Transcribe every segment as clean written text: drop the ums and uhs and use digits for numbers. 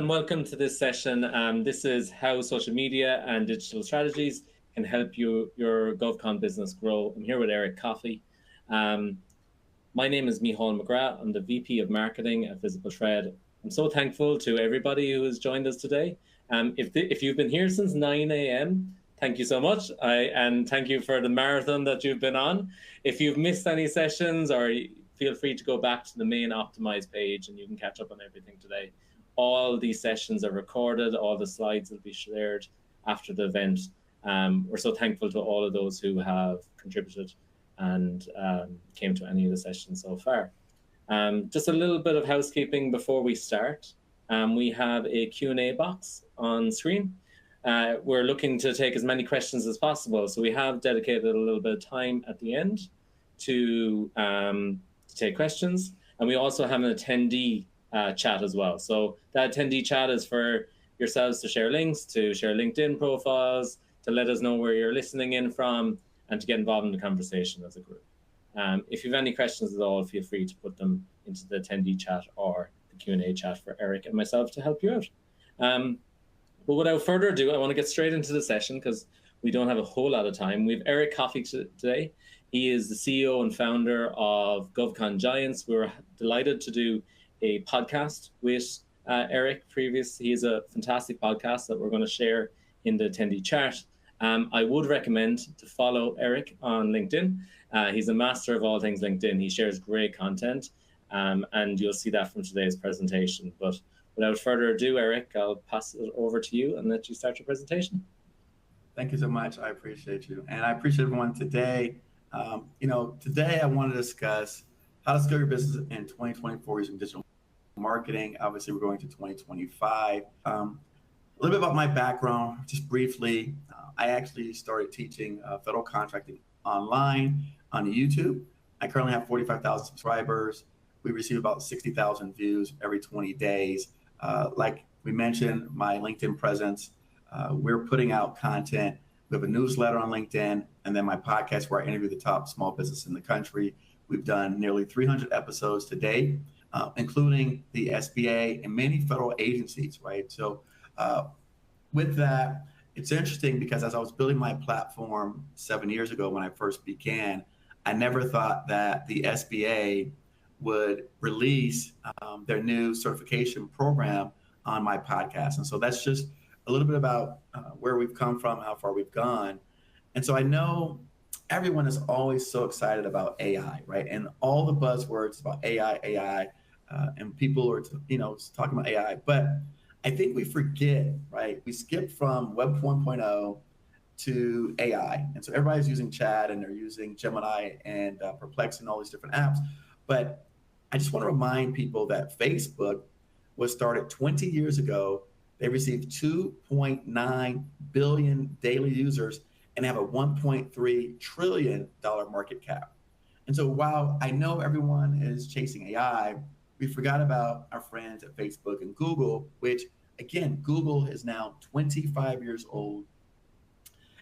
and welcome to this session. This is how social media and digital strategies can help your GovCon business grow. I'm here with Eric Coffey. My name is Micheál McGrath. I'm the VP of Marketing at Visible Thread. I'm so thankful to everybody who has joined us today. If you've been here since 9 a.m., thank you so much. And thank you for the marathon that you've been on. If you've missed any sessions, or feel free to go back to the main optimized page and you can catch up on everything today. All these sessions are recorded. All the slides will be shared after the event. We're so thankful to all of those who have contributed and came to any of the sessions so far. Just a little bit of housekeeping before we start. We have a Q&A box on screen. We're looking to take as many questions as possible, so we have dedicated a little bit of time at the end to take questions. And we also have an attendee chat as well. So that attendee chat is for yourselves to share links, to share LinkedIn profiles, to let us know where you're listening in from, and to get involved in the conversation as a group. If you have any questions at all, feel free to put them into the attendee chat or the Q&A chat for Eric and myself to help you out. But without further ado, I want to get straight into the session because we don't have a whole lot of time. We have Eric Coffey today. He is the CEO and founder of GovCon Giants. We were delighted to do a podcast with Eric previous. He has a fantastic podcast that we're going to share in the attendee chat. I would recommend to follow Eric on LinkedIn. He's a master of all things LinkedIn. He shares great content, and you'll see that from today's presentation. But without further ado, Eric, I'll pass it over to you and let you start your presentation. Thank you so much. I appreciate you. And I appreciate everyone today. Today I want to discuss how to scale your business in 2024 using digital marketing. Obviously, we're going to 2025. A little bit about my background, just briefly. I actually started teaching federal contracting online on YouTube. I currently have 45,000 subscribers. We receive about 60,000 views every 20 days. Like we mentioned, my LinkedIn presence, we're putting out content. We have a newsletter on LinkedIn, and then my podcast where I interview the top small business in the country. We've done nearly 300 episodes to date, including the SBA and many federal agencies, right? So with that, it's interesting because as I was building my platform 7 years ago when I first began, I never thought that the SBA would release their new certification program on my podcast. And so that's just a little bit about where we've come from, how far we've gone. And so I know everyone is always so excited about AI, right? And all the buzzwords about AI, and people are, talking about AI. But I think we forget, right? We skip from Web 1.0 to AI. And so everybody's using Chat and they're using Gemini and Perplexity and all these different apps. But I just want to remind people that Facebook was started 20 years ago. They received 2.9 billion daily users and have a $1.3 trillion market cap. And so while I know everyone is chasing AI, we forgot about our friends at Facebook and Google, which again, Google is now 25 years old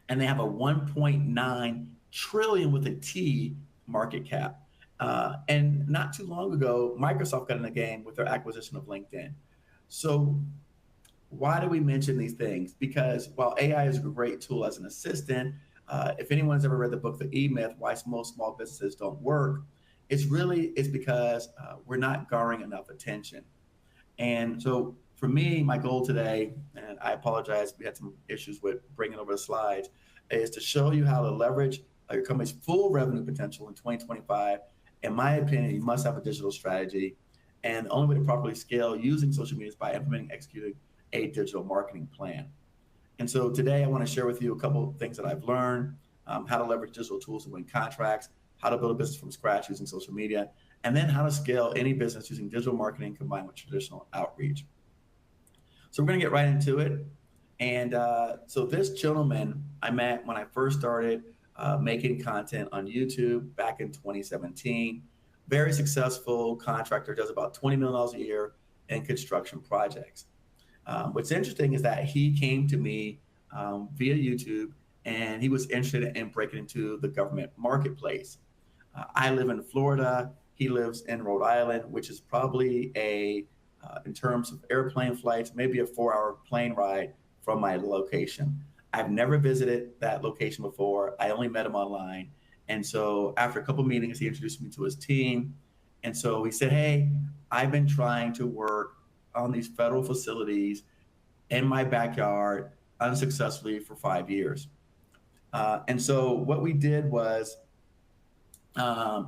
and they have a 1.9 trillion with a T market cap. And not too long ago, Microsoft got in the game with their acquisition of LinkedIn. So why do we mention these things? Because while AI is a great tool as an assistant, if anyone's ever read the book, The E-Myth, Why Most Small Businesses Don't Work, it's because we're not garnering enough attention. And so for me, my goal today, and I apologize, we had some issues with bringing over the slides, is to show you how to leverage your company's full revenue potential in 2025. In my opinion, you must have a digital strategy. And the only way to properly scale using social media is by implementing, executing a digital marketing plan. And so today I want to share with you a couple of things that I've learned, how to leverage digital tools to win contracts, how to build a business from scratch using social media, and then how to scale any business using digital marketing combined with traditional outreach. So we're going to get right into it. And so this gentleman I met when I first started making content on YouTube back in 2017. Very successful contractor, does about $20 million a year in construction projects. What's interesting is that he came to me via YouTube and he was interested in breaking into the government marketplace. I live in Florida. He lives in Rhode Island, which is probably a in terms of airplane flights, maybe a 4-hour plane ride from my location. I've never visited that location before. I only met him online. And so after a couple meetings, he introduced me to his team. And so he said, hey, I've been trying to work on these federal facilities in my backyard unsuccessfully for 5 years. And so what we did was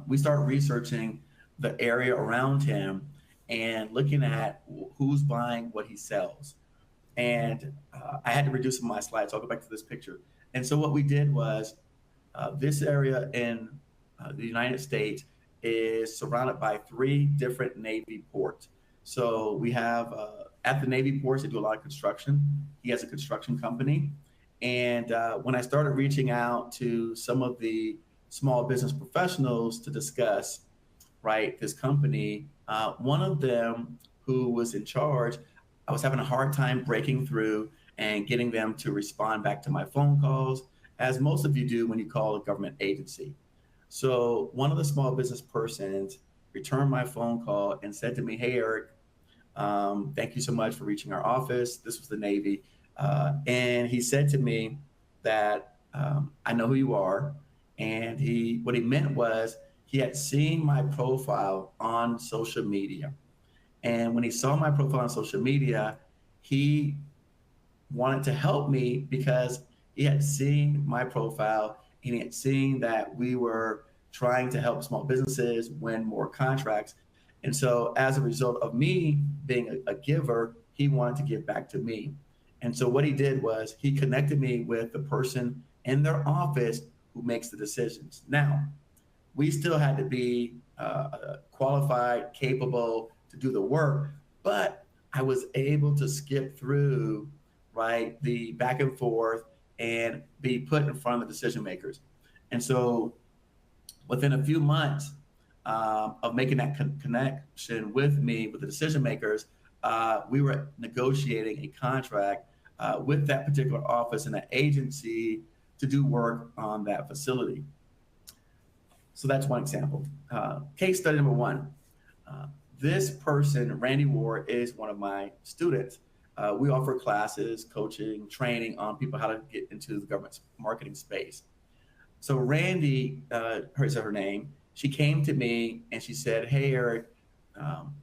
we started researching the area around him and looking at who's buying what he sells. And I had to reduce some of my slides. So I'll go back to this picture. And so what we did was this area in the United States is surrounded by 3 different Navy ports. So we have at the Navy ports, they do a lot of construction. He has a construction company. And when I started reaching out to some of the small business professionals to discuss, right, this company, one of them who was in charge, I was having a hard time breaking through and getting them to respond back to my phone calls, as most of you do when you call a government agency. So one of the small business persons returned my phone call and said to me, hey, Eric, thank you so much for reaching our office. This was the Navy. And he said to me that I know who you are. And what he meant was he had seen my profile on social media. And when he saw my profile on social media, he wanted to help me because he had seen my profile and he had seen that we were trying to help small businesses win more contracts. And so as a result of me being a giver, he wanted to give back to me. And so what he did was he connected me with the person in their office who makes the decisions. Now, we still had to be qualified, capable to do the work, but I was able to skip through, right, the back and forth and be put in front of the decision makers. And so within a few months of making that connection with me, with the decision makers, we were negotiating a contract with that particular office and that agency to do work on that facility. So that's one example. Case study number 1. This person, Randy Ward, is one of my students. We offer classes, coaching, training on people how to get into the government marketing space. So Randy, her name, she came to me and she said, hey, Eric,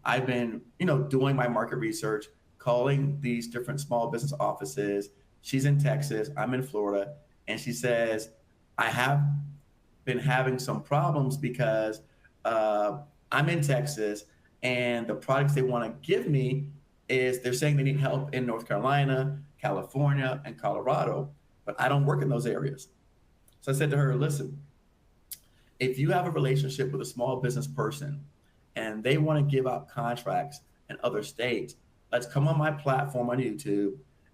I've been, doing my market research, calling these different small business offices. She's in Texas, I'm in Florida. And she says, I have been having some problems because I'm in Texas and the products they want to give me is they're saying they need help in North Carolina, California, and Colorado, but I don't work in those areas. So I said to her, listen, if you have a relationship with a small business person and they want to give out contracts in other states, let's come on my platform on YouTube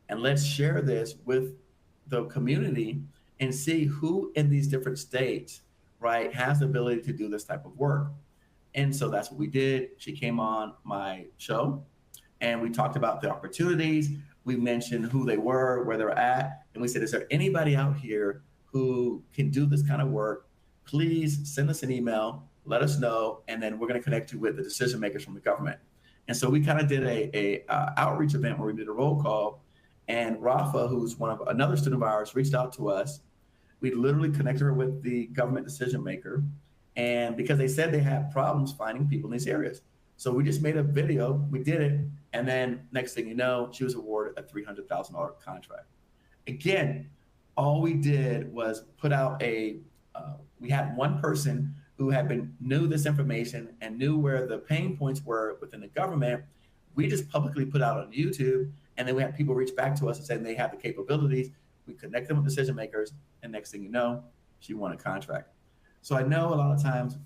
and let's share this with the community and see who in these different states, right, has the ability to do this type of work. And so that's what we did. She came on my show and we talked about the opportunities. We mentioned who they were, where they're at. And we said, is there anybody out here who can do this kind of work? Please send us an email, let us know, and then we're going to connect you with the decision makers from the government. And so we kind of did a outreach event where we did a roll call, and Rafa, who's another student of ours, reached out to us. We literally connected her with the government decision maker, and because they said they had problems finding people in these areas. So we just made a video, we did it, and then next thing you know, she was awarded a $300,000 contract. Again, all we did was put out we had one person who knew this information and knew where the pain points were within the government. We just publicly put out on YouTube, and then we had people reach back to us and say they have the capabilities. We connect them with decision makers, and next thing you know, she won a contract. So I know a lot of times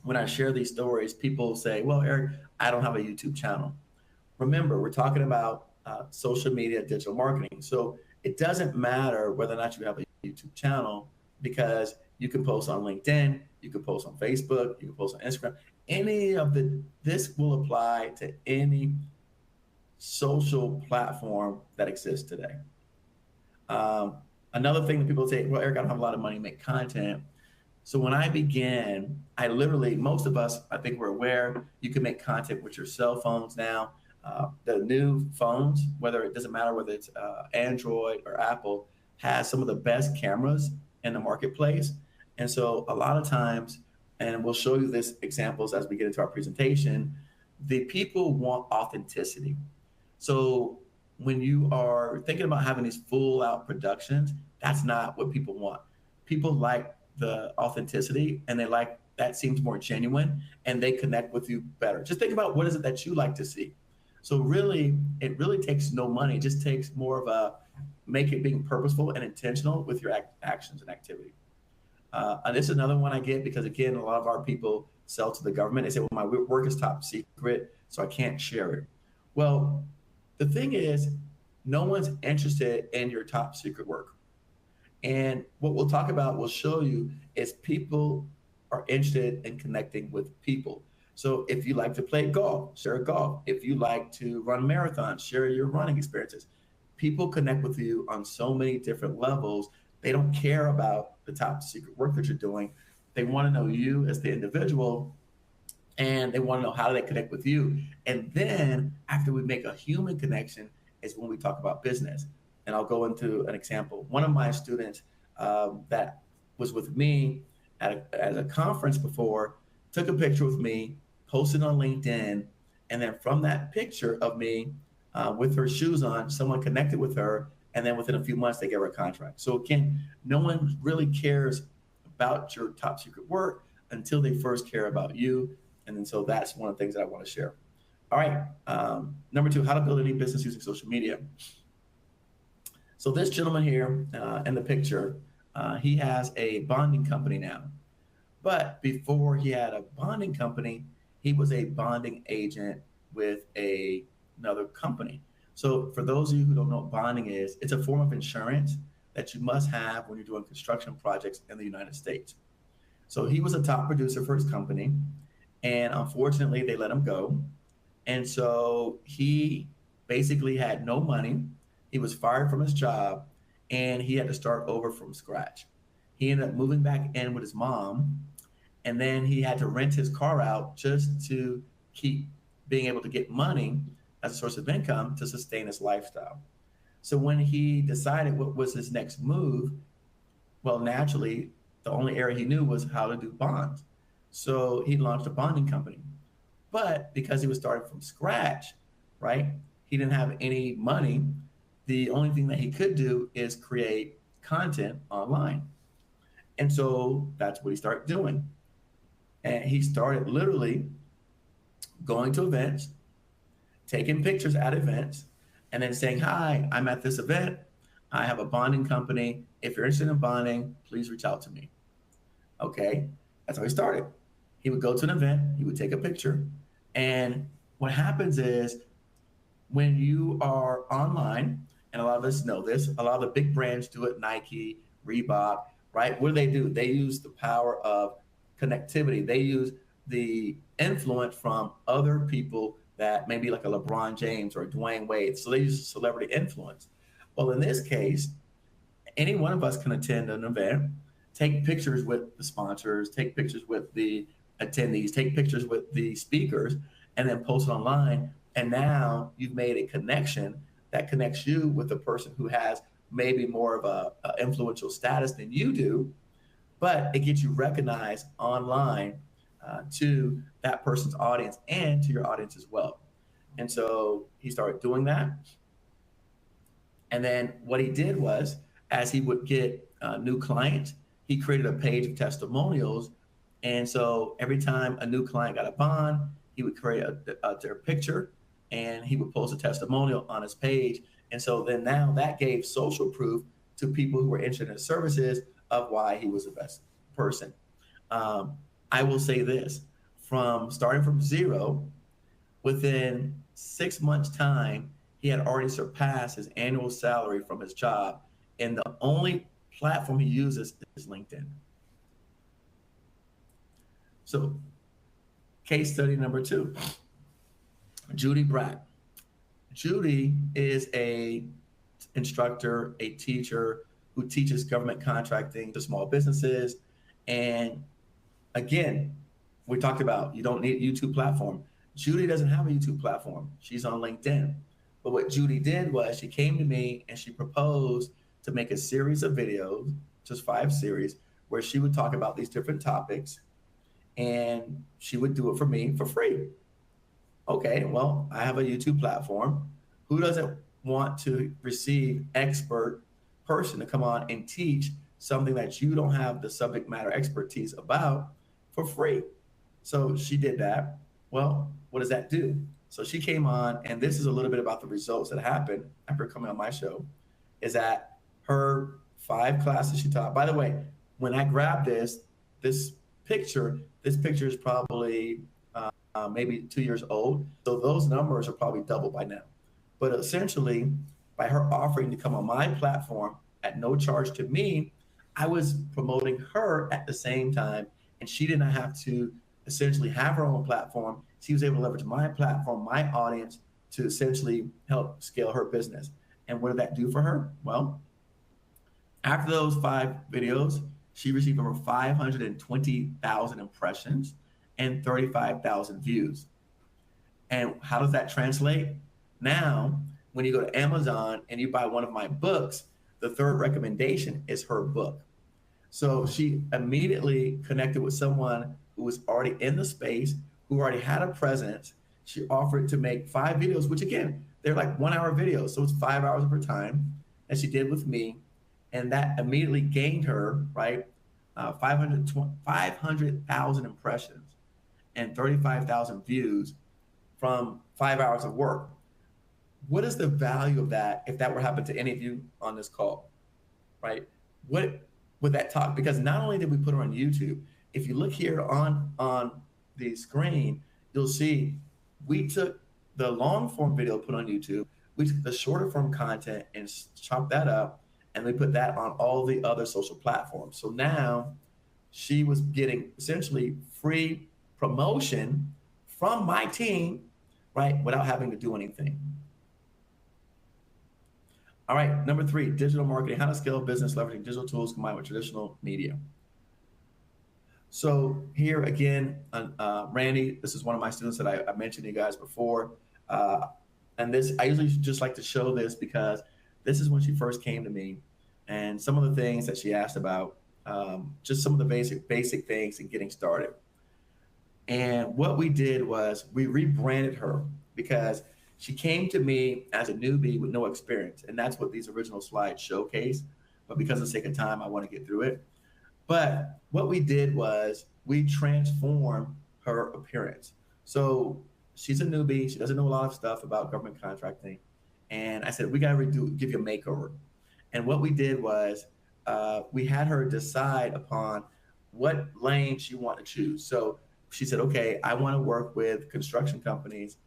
when I share these stories, people say, well, Eric, I don't have a YouTube channel. Remember, we're talking about social media, digital marketing. So it doesn't matter whether or not you have a YouTube channel, because you can post on LinkedIn, you can post on Facebook, you can post on Instagram. This will apply to any social platform that exists today. Another thing that people say, well, Eric, I don't have a lot of money to make content. So when I began, most of us, I think we're aware, you can make content with your cell phones now. The new phones, whether it doesn't matter whether it's Android or Apple, has some of the best cameras in the marketplace. And so a lot of times, and we'll show you this examples as we get into our presentation, the people want authenticity. So when you are thinking about having these full out productions, that's not what people want. People like the authenticity and they like that seems more genuine and they connect with you better. Just think about what is it that you like to see. So really, it really takes no money. It just takes more of a make it being purposeful and intentional with your actions and activity. And this is another one I get because again, a lot of our people sell to the government. They say, "Well, my work is top secret, so I can't share it." Well, the thing is, no one's interested in your top secret work. And what we'll talk about, we'll show you, is people are interested in connecting with people. So if you like to play golf, share golf. If you like to run marathons, share your running experiences. People connect with you on so many different levels. They don't care about the top secret work that you're doing. They want to know you as the individual and they want to know how do they connect with you. And then after we make a human connection is when we talk about business. And I'll go into an example. One of my students that was with me at a conference before took a picture with me, posted on LinkedIn, and then from that picture of me with her shoes on, someone connected with her, and then within a few months they gave her a contract. So again, no one really cares about your top secret work until they first care about you. And then so that's one of the things that I want to share. All right. Number two, how to build any business using social media. So this gentleman here in the picture, he has a bonding company now. But before he had a bonding company, he was a bonding agent with another company. So for those of you who don't know what bonding is, it's a form of insurance that you must have when you're doing construction projects in the United States. So he was a top producer for his company, and unfortunately, they let him go. And so he basically had no money. He was fired from his job, and he had to start over from scratch. He ended up moving back in with his mom, and then he had to rent his car out just to keep being able to get money as a source of income to sustain his lifestyle. So when he decided what was his next move, well, naturally, the only area he knew was how to do bonds. So he launched a bonding company. But because he was starting from scratch, right, he didn't have any money. The only thing that he could do is create content online. And so that's what he started doing. And he started literally going to events, taking pictures at events, and then saying, "Hi, I'm at this event. I have a bonding company. If you're interested in bonding, please reach out to me." Okay, that's how he started. He would go to an event, he would take a picture, and what happens is when you are online, and a lot of us know this, a lot of the big brands do it, Nike, Reebok, right? What do? They use the power of connectivity. They use the influence from other people that maybe like a LeBron James or a Dwayne Wade. So they use celebrity influence. Well, in this case, any one of us can attend an event, take pictures with the sponsors, take pictures with the attendees, take pictures with the speakers, and then post it online. And now you've made a connection that connects you with a person who has maybe more of a influential status than you do, but it gets you recognized online to that person's audience and to your audience as well. And so he started doing that. And then what he did was, as he would get new clients, he created a page of testimonials. And so every time a new client got a bond, he would create their picture and he would post a testimonial on his page. And so then now that gave social proof to people who were interested in his services of why he was the best person. I will say this, from starting from zero, within 6 months' time, he had already surpassed his annual salary from his job. And the only platform he uses is LinkedIn. So, case study number 2, Judy Bratt. Judy is a instructor, a teacher who teaches government contracting to small businesses. And again, we talked about you don't need a YouTube platform. Judy doesn't have a YouTube platform. She's on LinkedIn. But what Judy did was she came to me and she proposed to make a series of videos, just 5 series, where she would talk about these different topics and she would do it for me for free. Okay, well, I have a YouTube platform. Who doesn't want to receive expert person to come on and teach something that you don't have the subject matter expertise about for free? So she did that. Well, what does that do? So she came on, and this is a little bit about the results that happened after coming on my show. Is that her 5 classes she taught? By the way, when I grabbed this this picture is probably maybe 2 years old. So those numbers are probably double by now. But essentially, by her offering to come on my platform at no charge to me, I was promoting her at the same time, and she did not have to essentially have her own platform. She was able to leverage my platform, my audience, to essentially help scale her business. And what did that do for her? Well, after those 5 videos, she received over 520,000 impressions and 35,000 views. And how does that translate? Now, when you go to Amazon and you buy one of my books, the third recommendation is her book. So she immediately connected with someone who was already in the space, who already had a presence. She offered to make 5 videos, which again, they're like 1 hour videos. So it's 5 hours of her time that she did with me. And that immediately gained her, right, 500,000 impressions and 35,000 views from 5 hours of work. What is the value of that if that were to happen to any of you on this call, right? What would that talk? Because not only did we put her on YouTube, if you look here on the screen, you'll see we took the long form video put on YouTube, we took the shorter form content and chopped that up, and we put that on all the other social platforms. So now she was getting essentially free promotion from my team, right, without having to do anything. All right, number 3, digital marketing, how to scale business leveraging digital tools combined with traditional media. So here again, Randy, this is one of my students that I mentioned to you guys before. And this, I usually just like to show this because this is when she first came to me and some of the things that she asked about, just some of the basic things in getting started. And what we did was we rebranded her because she came to me as a newbie with no experience. And that's what these original slides showcase. But because of the sake of time, I want to get through it. But what we did was we transformed her appearance. So she's a newbie. She doesn't know a lot of stuff about government contracting. And I said, we got to give you a makeover. And what we did was we had her decide upon what lane she wanted to choose. So she said, okay, I want to work with construction companies,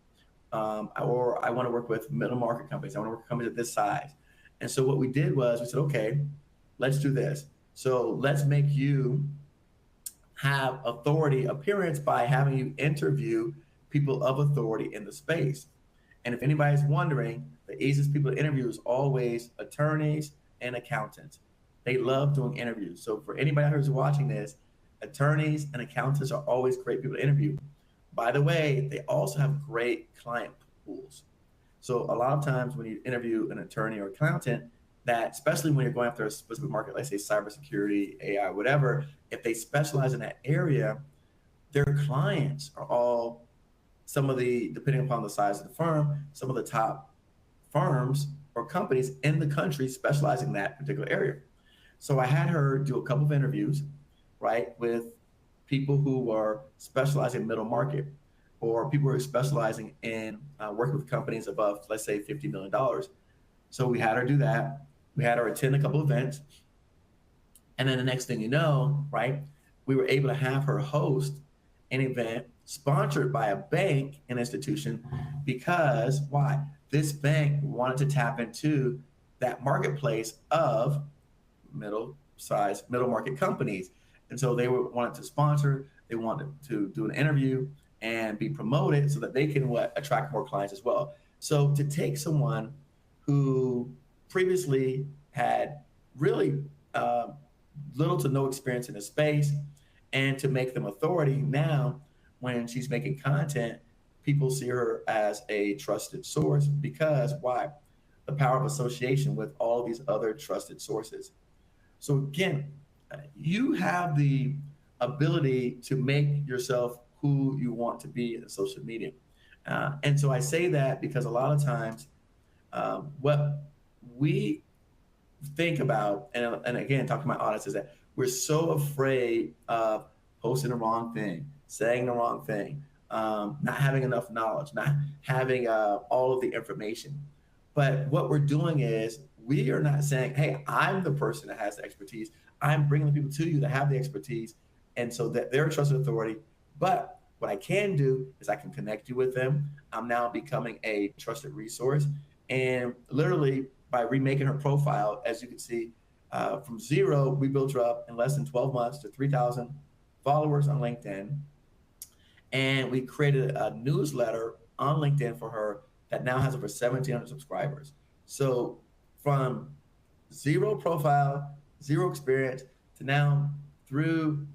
or I want to work with middle market companies. I want to work with companies of this size. And so what we did was we said, okay, let's do this. So let's make you have authority appearance by having you interview people of authority in the space. And if anybody's wondering, the easiest people to interview is always attorneys and accountants. They love doing interviews. So for anybody who's watching this, attorneys and accountants are always great people to interview. By the way, they also have great client pools. So a lot of times when you interview an attorney or accountant, that especially when you're going after a specific market, like say cybersecurity, AI, whatever, if they specialize in that area, their clients are all some of the, depending upon the size of the firm, some of the top firms or companies in the country specializing in that particular area. So I had her do a couple of interviews, right, with people who are specializing in middle market or people who are specializing in working with companies above, let's say, $50 million. So we had her do that. We had her attend a couple events. And then the next thing you know, right, we were able to have her host an event sponsored by a bank, an institution, because why? This bank wanted to tap into that marketplace of middle market companies. And so they wanted to sponsor, they wanted to do an interview and be promoted so that they can attract more clients as well. So to take someone who previously had really little to no experience in the space and to make them authority now when she's making content, people see her as a trusted source because why? The power of association with all these other trusted sources. So again, you have the ability to make yourself who you want to be in social media. And so I say that because a lot of times what we think about, and again, talking to my audience, is that we're so afraid of posting the wrong thing, saying the wrong thing, not having enough knowledge, not having all of the information. But what we're doing is we are not saying, hey, I'm the person that has the expertise. I'm bringing the people to you that have the expertise. And so that they're a trusted authority. But what I can do is I can connect you with them. I'm now becoming a trusted resource. And literally, by remaking her profile, as you can see, from zero, we built her up in less than 12 months to 3,000 followers on LinkedIn. And we created a newsletter on LinkedIn for her that now has over 1,700 subscribers. So from zero profile, zero experience, to now through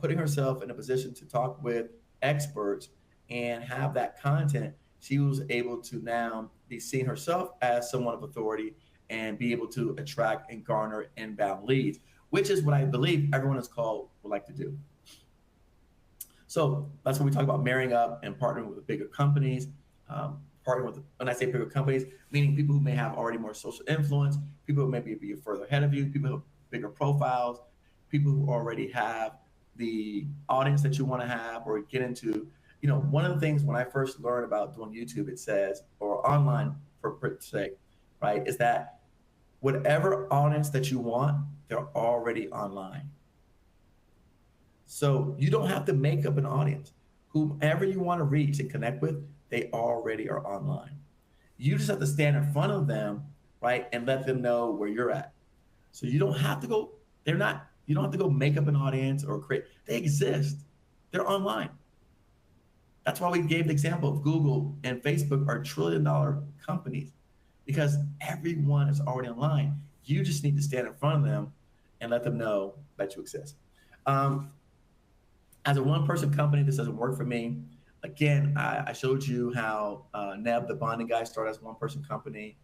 putting herself in a position to talk with experts and have that content, she was able to now be seen herself as someone of authority and be able to attract and garner inbound leads, which is what I believe everyone is called would like to do. So that's when we talk about marrying up and partnering with bigger companies. Partnering with, when I say bigger companies, meaning people who may have already more social influence, people who maybe be further ahead of you, people who have bigger profiles, people who already have the audience that you want to have or get into. You know, one of the things when I first learned about doing YouTube, it says, or online per se, right, is that whatever audience that you want, they're already online. So you don't have to make up an audience. Whomever you want to reach and connect with, they already are online. You just have to stand in front of them, right, and let them know where you're at. So you don't have to go, they're not, you don't have to go make up an audience or create, they exist. They're online. That's why we gave the example of Google and Facebook are $1 trillion companies because everyone is already online. You just need to stand in front of them and let them know that you exist. Um, as a one-person company, this doesn't work for me. Again, I showed you how Neb, the bonding guy, started as a one-person company.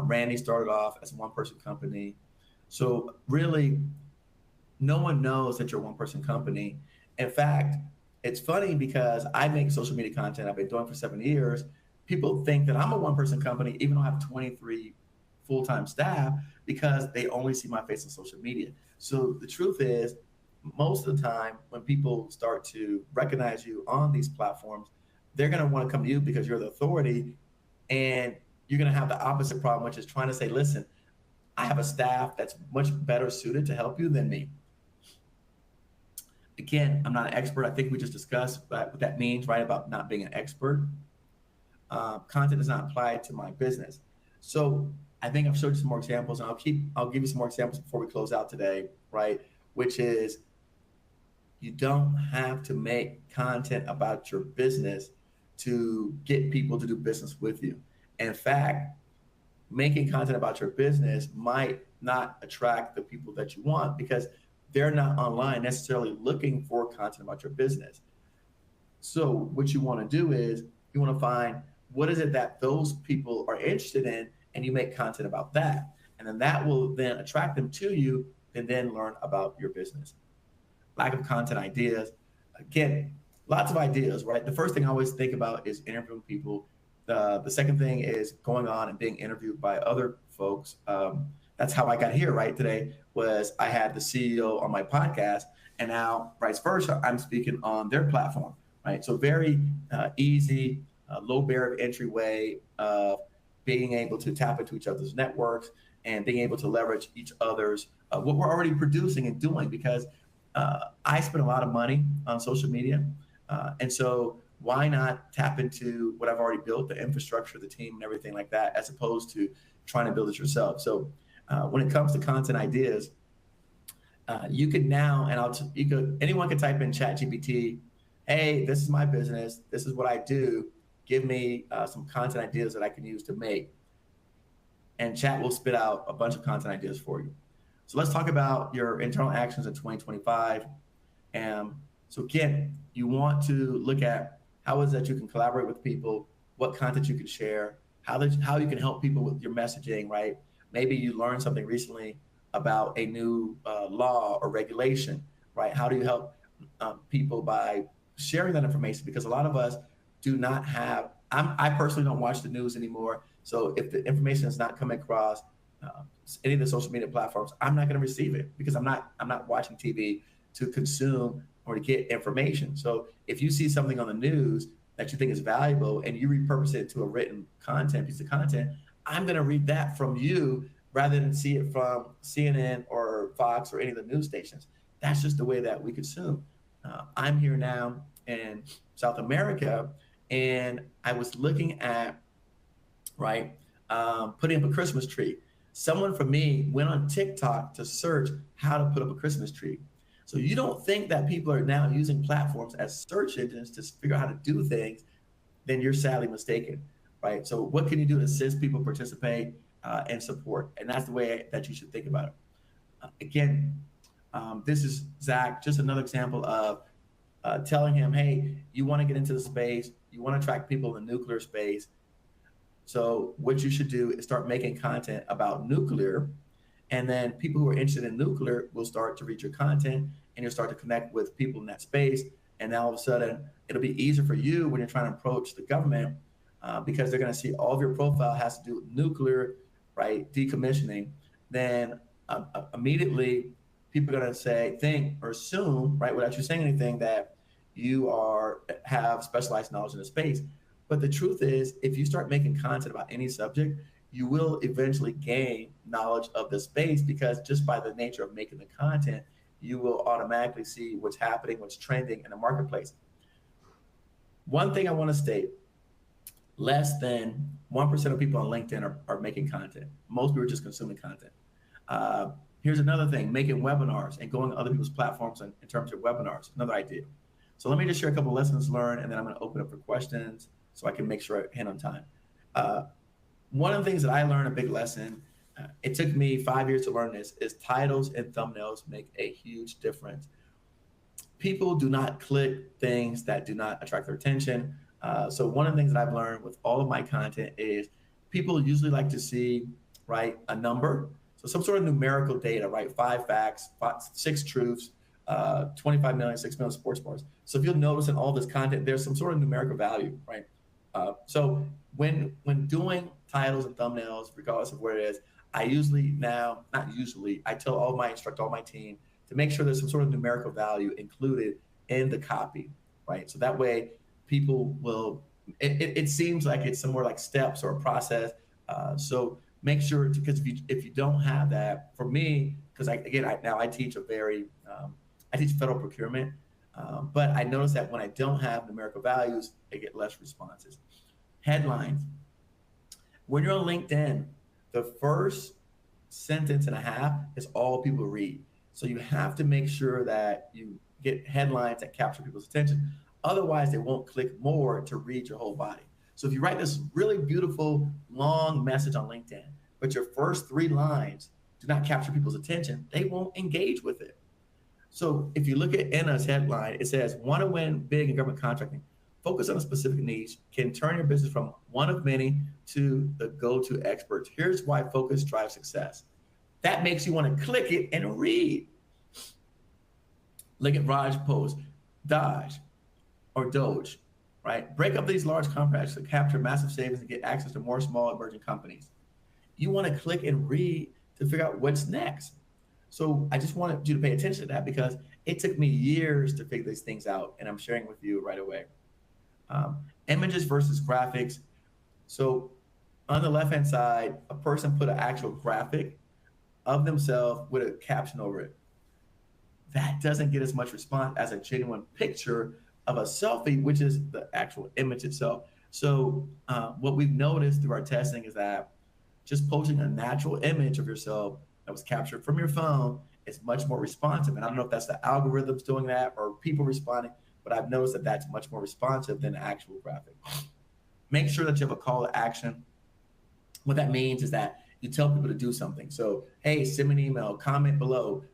Randy started off as a one-person company. So really, no one knows that you're a one-person company. In fact, it's funny because I make social media content. I've been doing it for 7 years. People think that I'm a one-person company, even though I have 23 full-time staff, because they only see my face on social media. So the truth is, most of the time when people start to recognize you on these platforms, they're going to want to come to you because you're the authority, and you're going to have the opposite problem, which is trying to say, listen, I have a staff that's much better suited to help you than me. Again, I'm not an expert. I think we just discussed what that means, right? About not being an expert. Content does not apply to my business. So I think I've showed you some more examples, and I'll give you some more examples before we close out today, right? Which is, you don't have to make content about your business to get people to do business with you. In fact, making content about your business might not attract the people that you want because they're not online necessarily looking for content about your business. So what you want to do is you want to find what is it that those people are interested in, and you make content about that. And then that will then attract them to you and then learn about your business. Lack of content ideas. Again, lots of ideas, right? The first thing I always think about is interviewing people. The second thing is going on and being interviewed by other folks. That's how I got here, right? Today was I had the CEO on my podcast, and now vice versa, I'm speaking on their platform, right? So very easy, low barrier of entry way of being able to tap into each other's networks and being able to leverage each other's what we're already producing and doing, because I spend a lot of money on social media. And so why not tap into what I've already built, the infrastructure, the team, and everything like that, as opposed to trying to build it yourself. So when it comes to content ideas, you could now, and anyone can type in ChatGPT, hey, this is my business, this is what I do, give me some content ideas that I can use to make. And chat will spit out a bunch of content ideas for you. So let's talk about your internal actions in 2025. And so again, you want to look at how is that you can collaborate with people, what content you can share, how you can help people with your messaging, right? Maybe you learned something recently about a new law or regulation, right? How do you help people by sharing that information? Because a lot of us do not have. I personally don't watch the news anymore. So if the information is not coming across uh, any of the social media platforms, I'm not going to receive it because I'm not watching TV to consume or to get information. So if you see something on the news that you think is valuable and you repurpose it to a written content piece of content, I'm going to read that from you rather than see it from CNN or Fox or any of the news stations. That's just the way that we consume. I'm here now in South America, and I was looking at right putting up a Christmas tree. Someone from me went on TikTok to search how to put up a Christmas tree. So you don't think that people are now using platforms as search engines to figure out how to do things, then you're sadly mistaken, right? So what can you do to assist people participate and support? And that's the way that you should think about it. Again, this is Zach, just another example of telling him, hey, you want to get into the space, you want to track people in the nuclear space. So what you should do is start making content about nuclear, and then people who are interested in nuclear will start to read your content, and you'll start to connect with people in that space. And now all of a sudden, it'll be easier for you when you're trying to approach the government because they're going to see all of your profile has to do with nuclear, right? Decommissioning. Then immediately, people are going to say, think, or assume, right, without you saying anything, that you have specialized knowledge in the space. But the truth is, if you start making content about any subject, you will eventually gain knowledge of the space because just by the nature of making the content, you will automatically see what's happening, what's trending in the marketplace. One thing I want to state, less than 1% of people on LinkedIn are making content. Most people are just consuming content. Uh, Here's another thing, making webinars and going to other people's platforms in terms of webinars, another idea. So let me just share a couple of lessons learned, and then I'm going to open up for questions so I can make sure I hit on time. One of the things that I learned, a big lesson, it took me 5 years to learn this, is titles and thumbnails make a huge difference. People do not click things that do not attract their attention. So one of the things that I've learned with all of my content is people usually like to see, right, a number. So some sort of numerical data, right? 5 facts, 6 truths, 25 million, 6 million sports bars. So if you'll notice in all this content, there's some sort of numerical value, right? So when doing titles and thumbnails, regardless of where it is, I usually now, not usually, I tell instruct all my team to make sure there's some sort of numerical value included in the copy, right? So that way people will, it seems like it's somewhere like steps or a process. So make sure, because if you don't have that, for me, because I teach I teach federal procurement, but I notice that when I don't have numerical values, I get less responses. Headlines. When you're on LinkedIn, the first sentence and a half is all people read. So you have to make sure that you get headlines that capture people's attention. Otherwise, they won't click more to read your whole body. So if you write this really beautiful, long message on LinkedIn, but your first 3 lines do not capture people's attention, they won't engage with it. So if you look at Anna's headline, it says, want to win big in government contracting, focus on a specific niche, can turn your business from one of many to the go-to experts. Here's why focus drives success. That makes you want to click it and read. Look at Raj post, Dodge or Doge, right? Break up these large contracts to capture massive savings and get access to more small emerging companies. You want to click and read to figure out what's next. So I just wanted you to pay attention to that because it took me years to figure these things out, and I'm sharing with you right away. Images versus graphics. So on the left-hand side, a person put an actual graphic of themselves with a caption over it. That doesn't get as much response as a genuine picture of a selfie, which is the actual image itself. So what we've noticed through our testing is that just posting a natural image of yourself that was captured from your phone is much more responsive. And I don't know if that's the algorithms doing that or people responding, but I've noticed that that's much more responsive than the actual graphic. Make sure that you have a call to action. What that means is that you tell people to do something. So, hey, send me an email, comment below,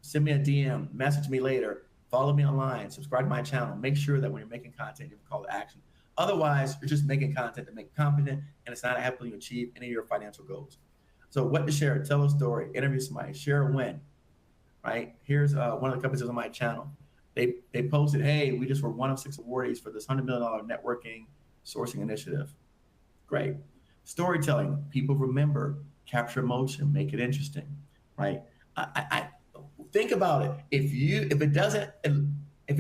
send me a DM, message me later. follow me online, subscribe to my channel. Make sure that when you're making content, you have a call to action. Otherwise, you're just making content to make content, and it's not helping you achieve any of your financial goals. So what to share? Tell a story, interview somebody, share a win, right? Here's one of the companies on my channel. They posted, hey, we just were one of 6 awardees for this $100 million networking sourcing initiative. Great. Storytelling, people remember, capture emotion, make it interesting, right? I think about it. If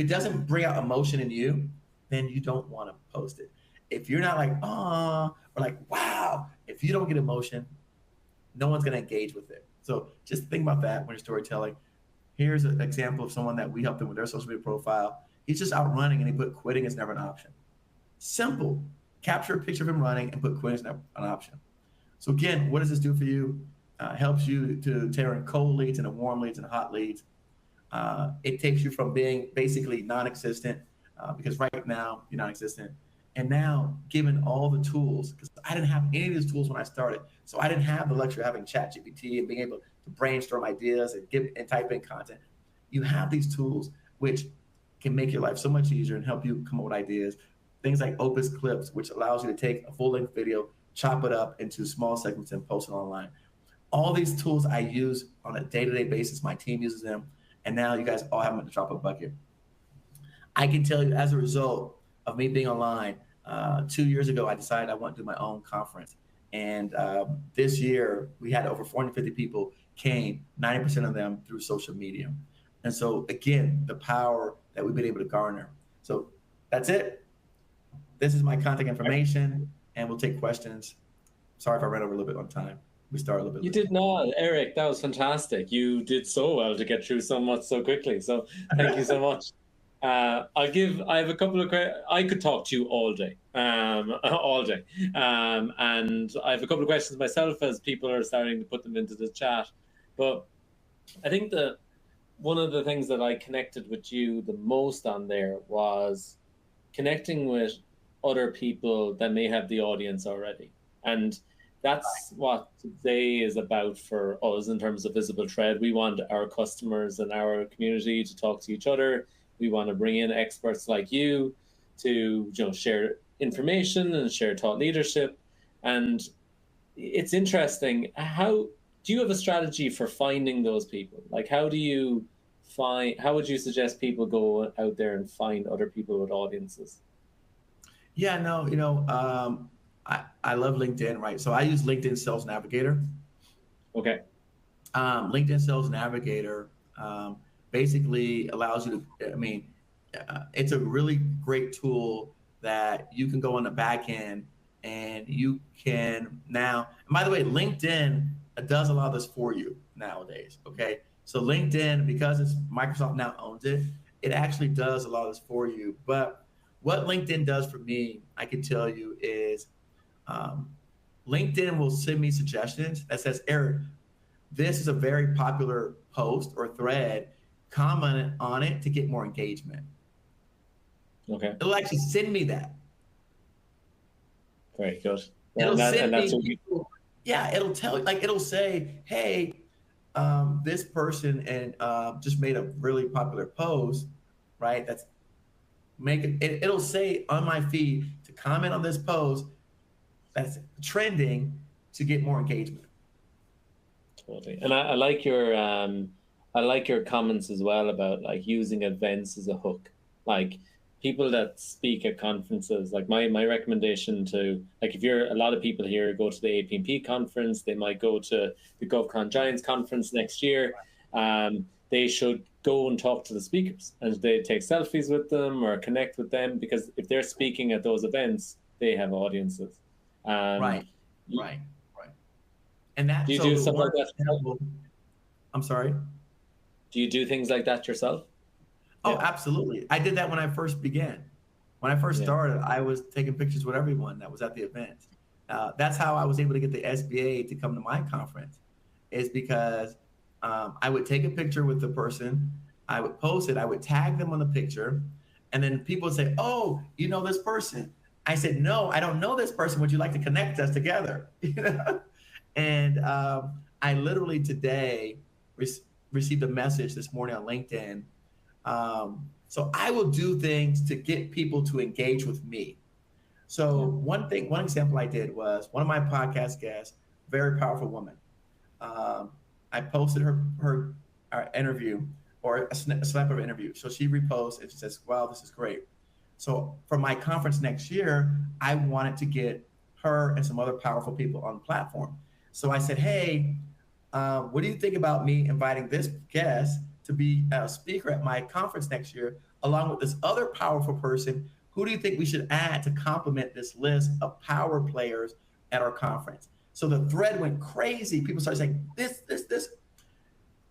it doesn't bring out emotion in you, then you don't want to post it. If you're not like, oh, or like, wow, if you don't get emotion, no one's going to engage with it. So just think about that when you're storytelling. Here's an example of someone that we helped them with their social media profile. He's just out running and he put quitting is never an option. Simple. Capture a picture of him running and put quitting is never an option. So again, what does this do for you? Helps you to turn cold leads into warm leads and hot leads. It takes you from being basically non-existent, because right now you're non-existent, and now given all the tools, because I didn't have any of these tools when I started, so I didn't have the luxury of having ChatGPT and being able to brainstorm ideas and type in content. You have these tools which can make your life so much easier and help you come up with ideas. Things like Opus Clips, which allows you to take a full-length video, chop it up into small segments, and post it online. All these tools I use on a day-to-day basis. My team uses them, and now you guys all have them at the drop of a bucket. I can tell you, as a result of me being online, 2 years ago, I decided I want to do my own conference. And this year, we had over 450 people came, 90% of them through social media. And so, again, the power that we've been able to garner. So that's it. This is my contact information, and we'll take questions. Sorry if I ran over a little bit on time. We started a little bit. You did not, Eric. That was fantastic. You did so well to get through so much so quickly. So thank you so much. I have a couple of, I could talk to you all day, all day. And I have a couple of questions myself as people are starting to put them into the chat. But I think that one of the things that I connected with you the most on there was connecting with other people that may have the audience already. And that's what today is about for us in terms of Visible Thread. We want our customers and our community to talk to each other. We want to bring in experts like you to share information and share thought leadership. And it's interesting. How do you have a strategy for finding those people? Like, how would you suggest people go out there and find other people with audiences? Yeah, no, I love LinkedIn, right? So I use LinkedIn Sales Navigator. Okay. LinkedIn Sales Navigator basically allows you to, it's a really great tool that you can go on the back end and you can now, and by the way, LinkedIn does a lot of this for you nowadays, okay? So LinkedIn, because Microsoft now owns it, it actually does a lot of this for you. But what LinkedIn does for me, I can tell you, is LinkedIn will send me suggestions that says, Eric, this is a very popular post or thread, comment on it to get more engagement. Okay. It'll actually send me that. Very good. It'll send me people, yeah, it'll tell, like, it'll say, hey, this person and just made a really popular post, right? That's it'll say on my feed to comment on this post that's trending to get more engagement. Totally. And I like your comments as well about like using events as a hook. Like people that speak at conferences, like my recommendation to, like, if a lot of people here go to the APP conference, they might go to the GovCon Giants conference next year. They should go and talk to the speakers and they take selfies with them or connect with them, because if they're speaking at those events, they have audiences. Right. And that, do you do stuff like that yourself? I'm sorry? Do you do things like that yourself? Oh, yeah. Absolutely. I did that when I first began. When I first started, I was taking pictures with everyone that was at the event. That's how I was able to get the SBA to come to my conference, is because I would take a picture with the person, I would post it, I would tag them on the picture, and then people would say, oh, you know this person. I said, no, I don't know this person. Would you like to connect us together? And I literally today received a message this morning on LinkedIn So I will do things to get people to engage with me. So Yeah. one example I did was one of my podcast guests, very powerful woman. Um, I posted her interview or a snap of an interview. So she reposts and she says, "Wow, this is great." So for my conference next year, I wanted to get her and some other powerful people on the platform. So I said, "Hey, what do you think about me inviting this guest to be a speaker at my conference next year, along with this other powerful person? Who do you think we should add to complement this list of power players at our conference?" So the thread went crazy. People started saying this.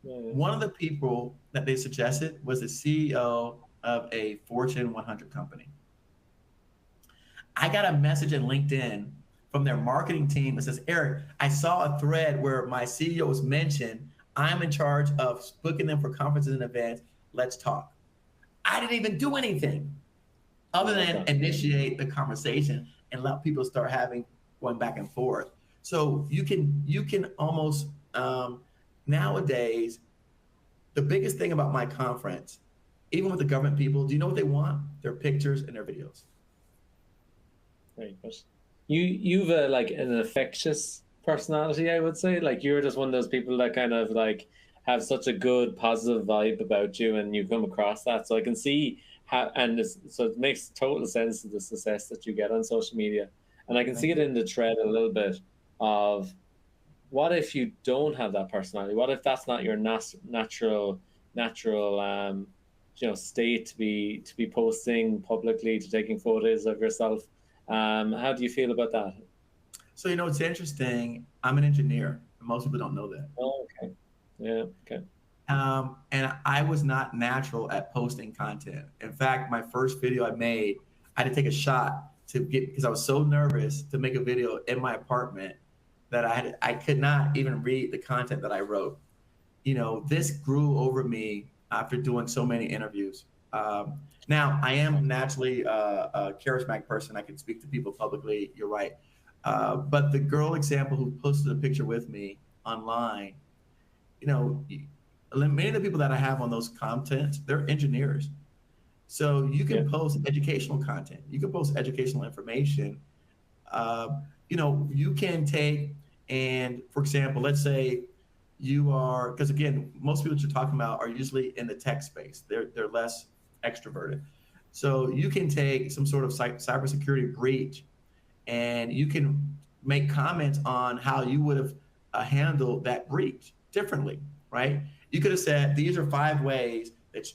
Yeah. One of the people that they suggested was the CEO of a Fortune 100 company. I got a message in LinkedIn from their marketing team that says, "Eric, I saw a thread where my CEO was mentioned. I'm in charge of booking them for conferences and events. Let's talk." I didn't even do anything I other love than that. initiate the conversation and let people start having going back and forth. So you can almost nowadays, the biggest thing about my conference, even with the government people, do you know what they want? Their pictures and their videos. Very good. You've like an infectious personality, I would say. Like you're just one of those people that kind of like have such a good positive vibe about you, and you come across that. So I can see how, and so it makes total sense to the success that you get on social media, and I can see Thank it you. in the thread a little bit of what if you don't have that personality? What if that's not your natural state to be posting publicly, to taking photos of yourself? How do you feel about that? So, it's interesting. I'm an engineer. Most people don't know that. Oh, okay. Yeah. Okay. And I was not natural at posting content. In fact, my first video I made, I had to take a shot to get because I was so nervous to make a video in my apartment that I could not even read the content that I wrote. This grew over me after doing so many interviews. Now, I am naturally a charismatic person. I can speak to people publicly. You're right. But the girl example who posted a picture with me online, you know, many of the people that I have on those contents, they're engineers. So you Yeah. can post educational content. You can post educational information. Uh, you can take and, for example, let's say you are, because again, most people that you're talking about are usually in the tech space. They're less extroverted. So you can take some sort of cybersecurity breach, and you can make comments on how you would have handled that breach differently, right? You could have said these are 5 ways that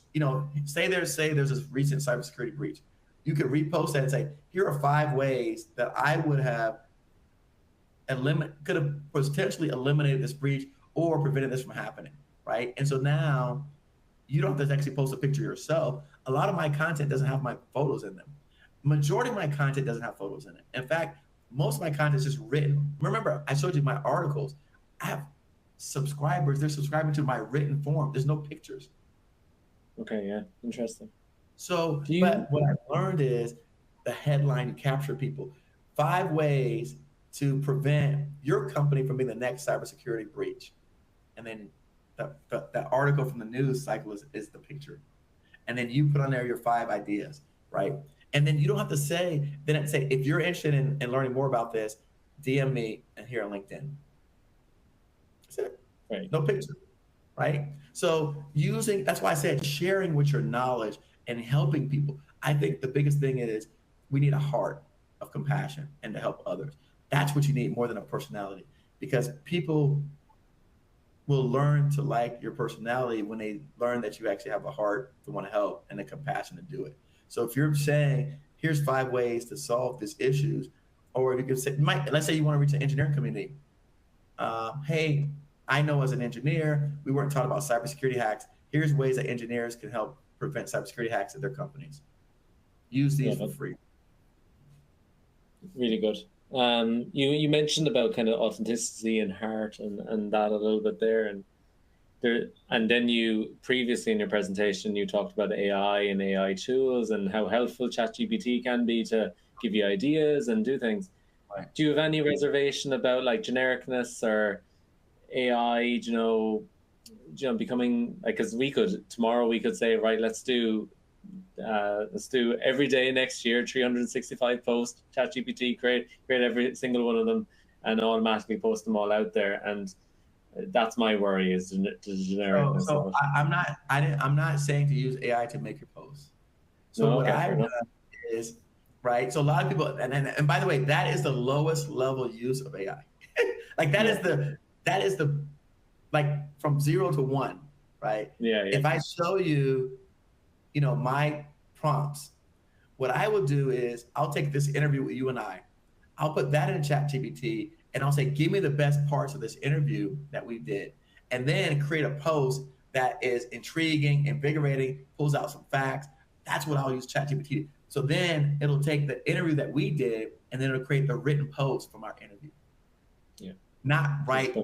say there's this recent cybersecurity breach. You could repost that and say here are 5 ways that I would have could have potentially eliminated this breach or prevented this from happening, right? And so now you don't have to actually post a picture yourself. A lot of my content doesn't have my photos in them. Majority of my content doesn't have photos in it. In fact, most of my content is just written. Remember, I showed you my articles. I have subscribers, they're subscribing to my written form. There's no pictures. Okay. Yeah. Interesting. So, Do you? but what I learned is the headline to capture people. 5 ways to prevent your company from being the next cybersecurity breach. And then that article from the news cycle is the picture. And then you put on there your 5 ideas, right? And then you don't have to say, if you're interested in learning more about this, DM me and here on LinkedIn. That's it. Right. No picture, right? So that's why I said sharing with your knowledge and helping people. I think the biggest thing is we need a heart of compassion and to help others. That's what you need more than a personality, because people will learn to like your personality when they learn that you actually have a heart to want to help and the compassion to do it. So if you're saying, here's 5 ways to solve these issues, or if you could say, let's say you want to reach an engineering community. Hey, I know as an engineer, we weren't taught about cybersecurity hacks. Here's ways that engineers can help prevent cybersecurity hacks at their companies. Use Yeah. these for free. Really good. You mentioned about kind of authenticity and heart and that a little bit there, and then you previously in your presentation you talked about AI and AI tools and how helpful ChatGPT can be to give you ideas and do things. Right. Do you have any reservation about like genericness or AI? becoming like, because tomorrow we could say, right, let's do every day next year 365 posts, ChatGPT create every single one of them and automatically post them all out there. And that's my worry, is the genericness of it. I'm not saying to use AI to make your posts. So No, what okay, fair I've enough. done is, right. So a lot of people, and by the way, that is the lowest level use of AI. Like Yeah, that is the like from 0 to 1, right? yeah, yeah. If I show you, my prompts, what I will do is I'll take this interview with you and I'll put that in chat GPT and I'll say, give me the best parts of this interview that we did. And then create a post that is intriguing, invigorating, pulls out some facts. That's what I'll use chat GPT. So then it'll take the interview that we did and then it'll create the written post from our interview. Yeah. Not Just write,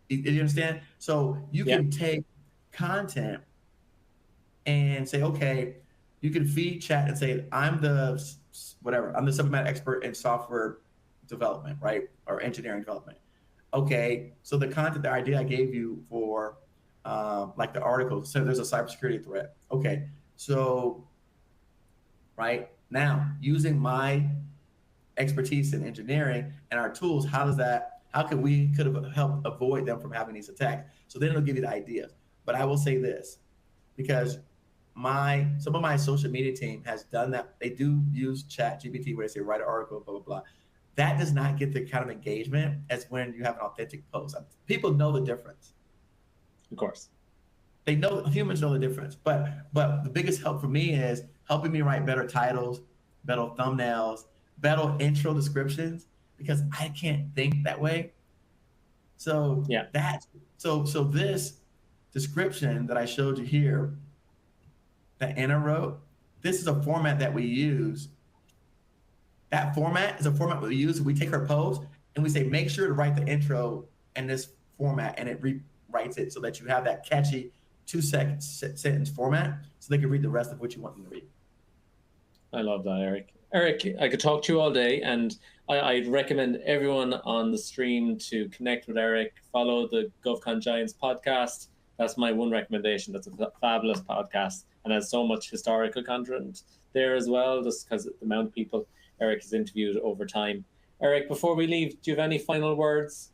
you understand? So you yeah, can take content and say, okay, you can feed chat and say, I'm the subject matter expert in software development, right? Or engineering development. Okay, so the content, the idea I gave you for like the article, so there's a cybersecurity threat. Okay, so right now, using my expertise in engineering and our tools, how could we could have helped avoid them from having these attacks? So then it'll give you the ideas. But I will say this, because some of my social media team has done that. They do use chat GPT where they say write an article, blah, blah, blah. That does not get the kind of engagement as when you have an authentic post. People know the difference. of course. They know, humans know the difference. But the biggest help for me is helping me write better titles, better thumbnails, better intro descriptions, because I can't think that way. So Yeah, so this description that I showed you here, that Anna wrote, this is a format that we use. That format is a format we use. We take her post and we say, make sure to write the intro in this format, and it rewrites it so that you have that catchy 2-second sentence format so they can read the rest of what you want them to read. I love that, Eric. Eric, I could talk to you all day, and I'd recommend everyone on the stream to connect with Eric, follow the GovCon Giants podcast. That's my one recommendation. That's a fabulous podcast and has so much historical content there as well, just because of the amount of people Eric has interviewed over time. Eric, before we leave, do you have any final words?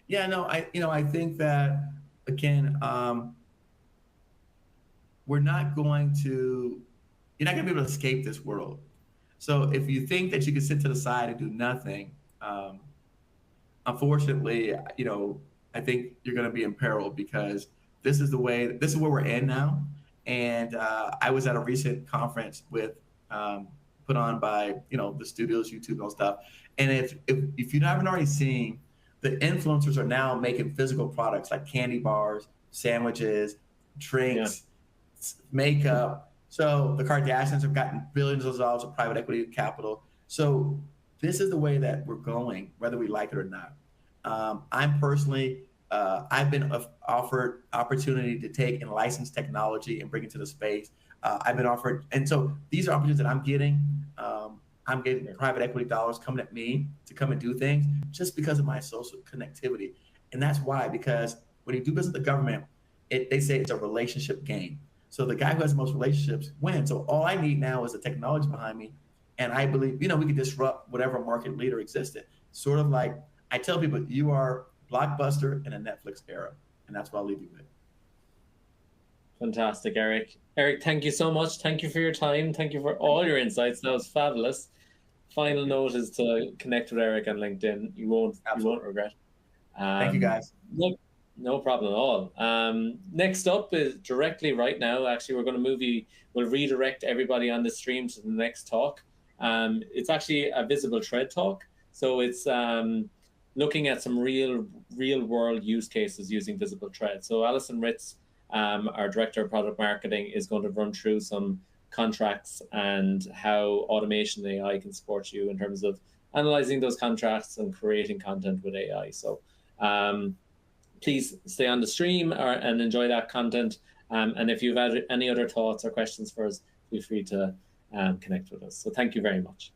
Yeah, no, I think that again, you're not going to be able to escape this world. So if you think that you can sit to the side and do nothing, unfortunately, I think you're going to be imperiled, because this is where we're in now. And I was at a recent conference put on by the studios, YouTube, and all stuff. And if you haven't already seen, the influencers are now making physical products like candy bars, sandwiches, drinks, makeup. So the Kardashians have gotten billions of dollars of private equity capital. So this is the way that we're going, whether we like it or not. I'm personally, I've been offered opportunity to take and license technology and bring it to the space. I've been offered, and so these are opportunities that I'm getting. I'm getting private equity dollars coming at me to come and do things just because of my social connectivity. And that's why, because when you do business with the government, they say it's a relationship game. So the guy who has the most relationships wins. So all I need now is the technology behind me. And I believe, we can disrupt whatever market leader existed. Sort of like I tell people, you are Blockbuster in a Netflix era. And that's what I'll leave you with. Fantastic, Eric. Eric, thank you so much. Thank you for your time. Thank you for all your insights. That was fabulous. Final note is to connect with Eric on LinkedIn. You won't regret. Thank you, guys. No problem at all. Next up is directly right now. Actually, we'll redirect everybody on the stream to the next talk. It's actually a visible thread talk. So it's looking at some real world use cases using visible thread. So Alison Ritz, our director of product marketing, is going to run through some contracts and how automation AI can support you in terms of analyzing those contracts and creating content with AI. So please stay on the stream and enjoy that content. And if you've had any other thoughts or questions for us, feel free to connect with us. So thank you very much.